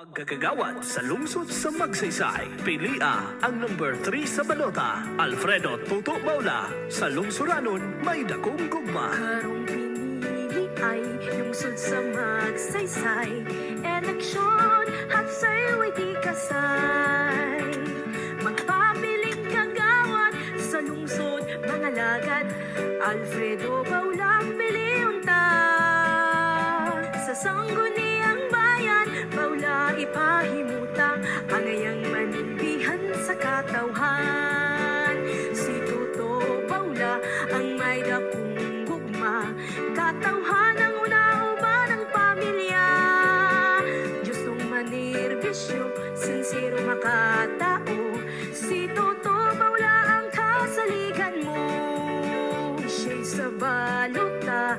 Magkakagawad sa lungsod sa Magsaysay, pilia ang number 3 sa balota, Alfredo Tuto Baula. Sa lungsuranon, may dakong gugma. Karong pinili ay lungsod sa Magsaysay, eleksyon at sa'yo'y di kasay. Magpabiling kagawad sa lungsod, mga lagad, Alfredo Baula piliunta. Sa sangguniang bayan, Baula ipahimuta, ang ayang manindihan sa katawhan. Si Tuto Baula ang may dakong gugma, katawhan ang una-uban ng pamilya. Diyos ng manirbisyo, sincero makatao, si Tuto Baula ang kasaligan mo. Siya'y sa balota,